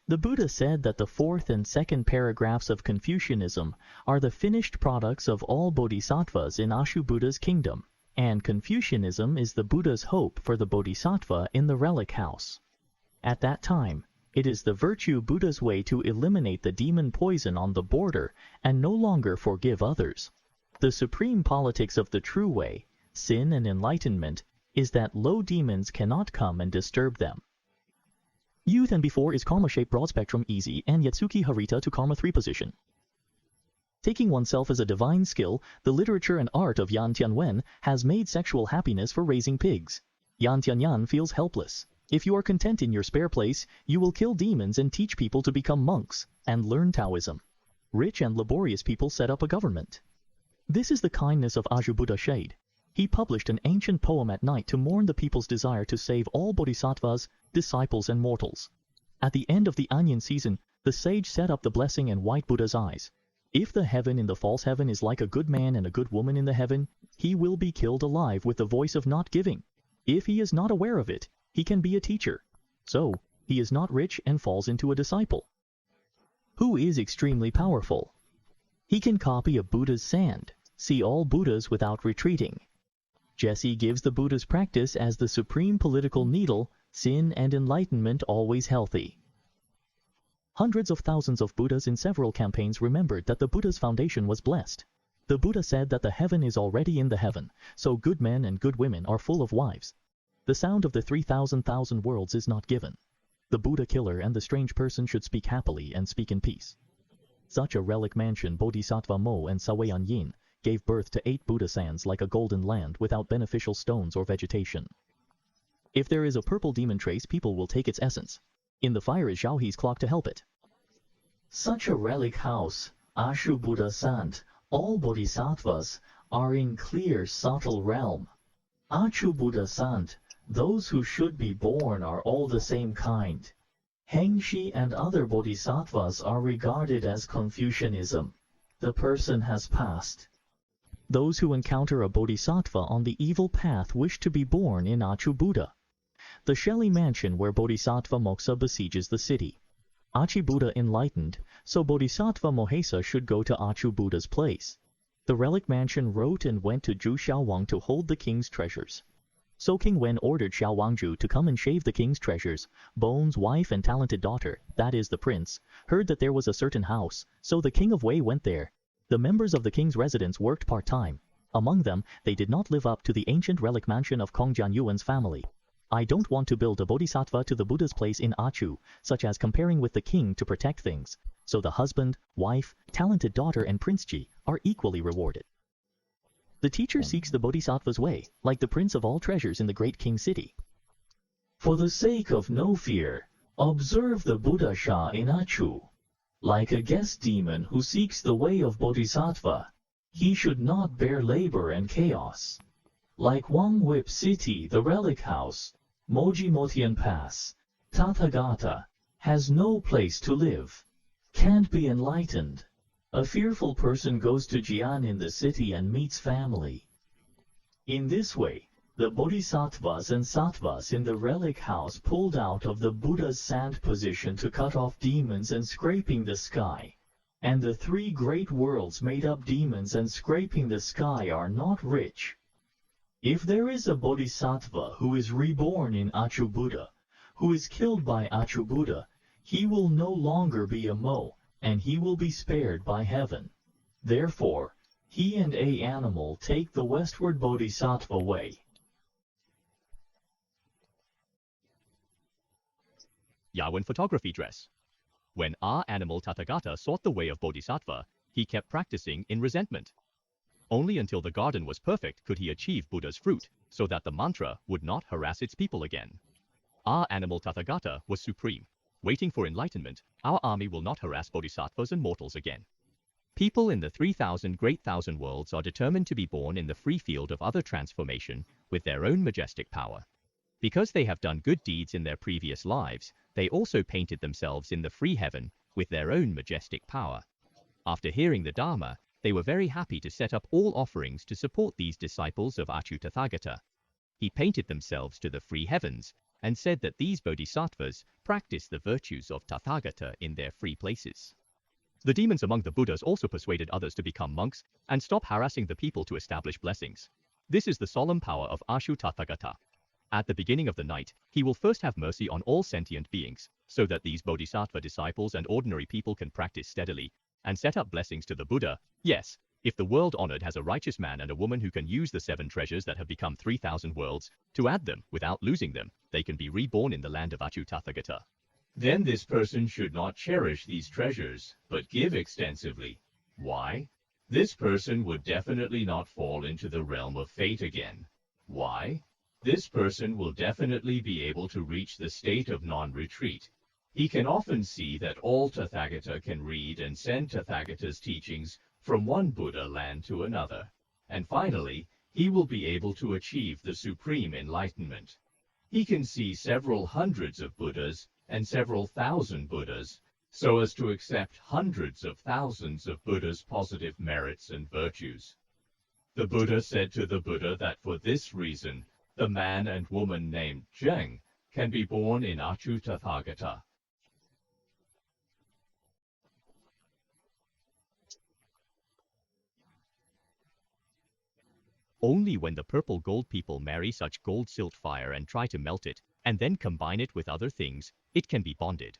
The Buddha said that the fourth and second paragraphs of Confucianism are the finished products of all bodhisattvas in Akshobhya's kingdom, and Confucianism is the Buddha's hope for the bodhisattva in the relic house. At that time, it is the virtue Buddha's way to eliminate the demon poison on the border and no longer forgive others. The supreme politics of the true way, sin and enlightenment, is that low demons cannot come and disturb them. Youth and before is karma-shaped broad-spectrum easy and Yatsuki Harita to karma 3 position. Taking oneself as a divine skill, the literature and art of Yan Tianwen has made sexual happiness for raising pigs. Yan Tianyan feels helpless. If you are content in your spare place, you will kill demons and teach people to become monks and learn Taoism. Rich and laborious people set up a government. This is the kindness of Akshobhya Shade. He published an ancient poem at night to mourn the people's desire to save all bodhisattvas, disciples and mortals. At the end of the onion season, the sage set up the blessing in white Buddha's eyes. If the heaven in the false heaven is like a good man and a good woman in the heaven, he will be killed alive with the voice of not giving. If he is not aware of it, he can be a teacher. So, he is not rich and falls into a disciple. Who is extremely powerful? He can copy a Buddha's sand, see all Buddhas without retreating. Jesse gives the Buddha's practice as the supreme political needle, sin and enlightenment always healthy. Hundreds of thousands of Buddhas in several campaigns remembered that the Buddha's foundation was blessed. The Buddha said that the heaven is already in the heaven, so good men and good women are full of wives. The sound of the 3,000 worlds is not given. The Buddha killer and the strange person should speak happily and speak in peace. Such a relic mansion Bodhisattva Mo and Sawayan Yin gave birth to 8 Buddha sands like a golden land without beneficial stones or vegetation. If there is a purple demon trace, people will take its essence. In the fire is Xiaohe's clock to help it. Such a relic house, Akshobhya Sant, all bodhisattvas, are in clear subtle realm. Akshobhya Sant, those who should be born are all the same kind. Hengshi and other bodhisattvas are regarded as Confucianism. The person has passed. Those who encounter a bodhisattva on the evil path wish to be born in Akshobhya, the Shelly mansion where Bodhisattva Moksha besieges the city. Akshobhya enlightened, so Bodhisattva Mohesa should go to Akshobhya's place. The relic mansion wrote and went to Zhu Xiaowang to hold the king's treasures. So King Wen ordered Xiaowangju to come and shave the king's treasures. Bone's wife and talented daughter, that is the prince, heard that there was a certain house, so the king of Wei went there. The members of the king's residence worked part-time. Among them, they did not live up to the ancient relic mansion of Kong Jianyuan's family. I don't want to build a bodhisattva to the Buddha's place in Achu, such as comparing with the king to protect things. So the husband, wife, talented daughter and Prince Ji are equally rewarded. The teacher seeks the bodhisattva's way, like the prince of all treasures in the great king city. For the sake of no fear, observe the Buddha Sha in Achu. Like a guest demon who seeks the way of bodhisattva, he should not bear labor and chaos. Like Wang Whip City, the relic house, Moji Motian Pass, Tathagata, has no place to live, can't be enlightened. A fearful person goes to Jian in the city and meets family. In this way, the bodhisattvas and sattvas in the relic house pulled out of the Buddha's sand position to cut off demons and scraping the sky. And the 3 great worlds made up demons and scraping the sky are not rich. If there is a bodhisattva who is reborn in Akshobhya, who is killed by Akshobhya, he will no longer be a Mo, and he will be spared by heaven. Therefore, he and a animal take the westward bodhisattva way. Yawen photography dress. When our animal Tathagata sought the way of bodhisattva, he kept practicing in resentment. Only until the garden was perfect could he achieve Buddha's fruit, so that the mantra would not harass its people again. Our animal Tathagata was supreme. Waiting for enlightenment, our army will not harass bodhisattvas and mortals again. People in the 3,000 great thousand worlds are determined to be born in the free field of other transformation with their own majestic power. Because they have done good deeds in their previous lives, they also painted themselves in the free heaven with their own majestic power. After hearing the Dharma, they were very happy to set up all offerings to support these disciples of Achu Tathagata. He painted themselves to the free heavens, and said that these bodhisattvas practice the virtues of Tathagata in their free places. The demons among the Buddhas also persuaded others to become monks and stop harassing the people to establish blessings. This is the solemn power of Ashu Tathagata. At the beginning of the night, he will first have mercy on all sentient beings, so that these bodhisattva disciples and ordinary people can practice steadily and set up blessings to the Buddha. Yes, if the world honored has a righteous man and a woman who can use the 7 treasures that have become 3,000 worlds to add them without losing them, they can be reborn in the land of Ashu Tathagata. Then this person should not cherish these treasures, but give extensively. Why? This person would definitely not fall into the realm of fate again. Why? This person will definitely be able to reach the state of non-retreat. He can often see that all Tathagata can read and send Tathagata's teachings from one Buddha land to another. And finally, he will be able to achieve the supreme enlightenment. He can see several hundreds of Buddhas and several thousand Buddhas, so as to accept hundreds of thousands of Buddhas' positive merits and virtues. The Buddha said to the Buddha that for this reason, the man and woman named Zheng can be born in Ashu Tathagata. Only when the purple gold people marry such gold silt fire and try to melt it, and then combine it with other things, it can be bonded.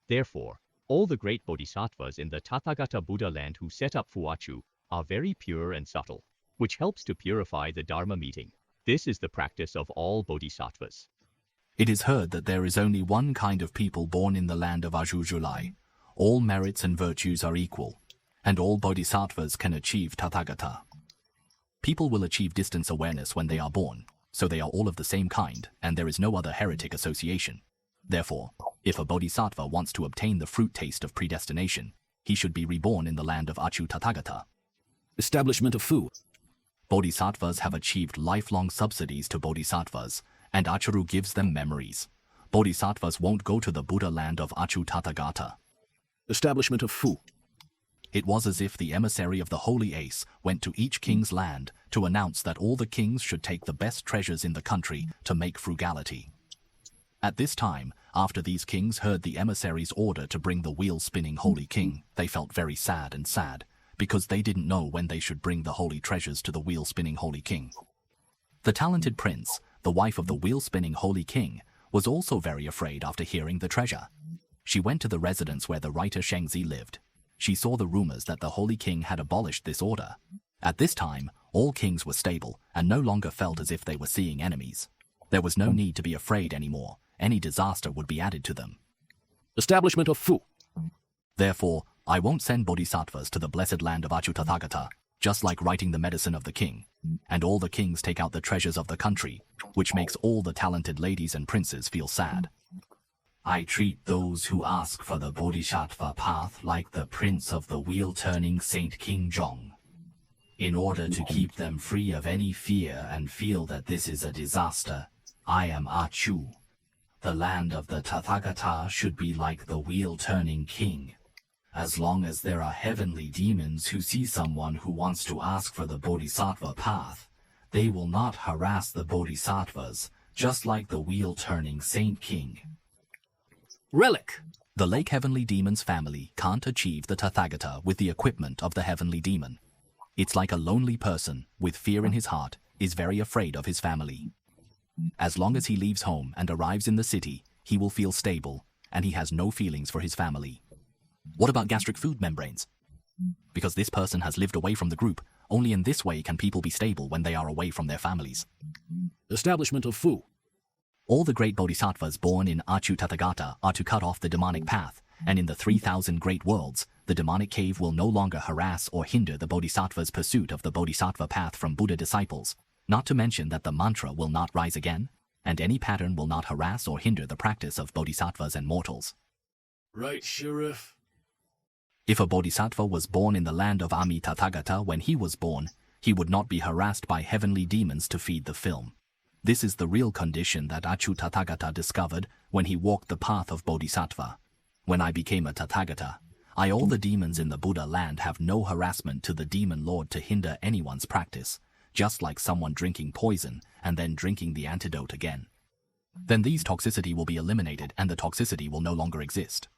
Therefore, all the great bodhisattvas in the Tathagata Buddha land who set up Fuachu are very pure and subtle, which helps to purify the Dharma meeting. This is the practice of all bodhisattvas. It is heard that there is only one kind of people born in the land of Ajujulai. All merits and virtues are equal, and all bodhisattvas can achieve Tathagata. People will achieve distance awareness when they are born, so they are all of the same kind, and there is no other heretic association. Therefore, if a bodhisattva wants to obtain the fruit taste of predestination, he should be reborn in the land of Achu Tathagata. Establishment of Fu. Bodhisattvas have achieved lifelong subsidies to bodhisattvas, and Acharu gives them memories. Bodhisattvas won't go to the Buddha land of Achu Tathagata. Establishment of Fu. It was as if the emissary of the Holy Ace went to each king's land to announce that all the kings should take the best treasures in the country to make frugality. At this time, after these kings heard the emissary's order to bring the wheel-spinning Holy King, they felt very sad, because they didn't know when they should bring the holy treasures to the wheel-spinning Holy King. The talented prince, the wife of the wheel-spinning Holy King, was also very afraid after hearing the treasure. She went to the residence where the writer Shengzi lived. She saw the rumors that the Holy King had abolished this order. At this time, all kings were stable and no longer felt as if they were seeing enemies. There was no need to be afraid anymore. Any disaster would be added to them. Establishment of Fu. Therefore, I won't send bodhisattvas to the blessed land of Achu Tathagata, just like writing the medicine of the king. And all the kings take out the treasures of the country, which makes all the talented ladies and princes feel sad. I treat those who ask for the bodhisattva path like the prince of the wheel-turning Saint King Zhong. In order to keep them free of any fear and feel that this is a disaster, I am Achu. The land of the Tathagata should be like the wheel-turning king. As long as there are heavenly demons who see someone who wants to ask for the bodhisattva path, they will not harass the bodhisattvas, just like the wheel-turning Saint King. Relic. The Lake Heavenly Demon's family can't achieve the Tathagata with the equipment of the Heavenly Demon. It's like a lonely person, with fear in his heart, is very afraid of his family. As long as he leaves home and arrives in the city, he will feel stable, and he has no feelings for his family. What about gastric food membranes? Because this person has lived away from the group, only in this way can people be stable when they are away from their families. Establishment of Fu. All the great bodhisattvas born in Achu Tathagata are to cut off the demonic path, and in the 3,000 great worlds, the demonic cave will no longer harass or hinder the bodhisattva's pursuit of the bodhisattva path from Buddha disciples, not to mention that the mantra will not rise again, and any pattern will not harass or hinder the practice of bodhisattvas and mortals. Right, Sheriff. If a bodhisattva was born in the land of Ami Tathagata when he was born, he would not be harassed by heavenly demons to feed the film. This is the real condition that Achu Tathagata discovered when he walked the path of bodhisattva. When I became a Tathagata, all the demons in the Buddha land have no harassment to the demon lord to hinder anyone's practice, just like someone drinking poison and then drinking the antidote again. Then these toxicity will be eliminated and the toxicity will no longer exist.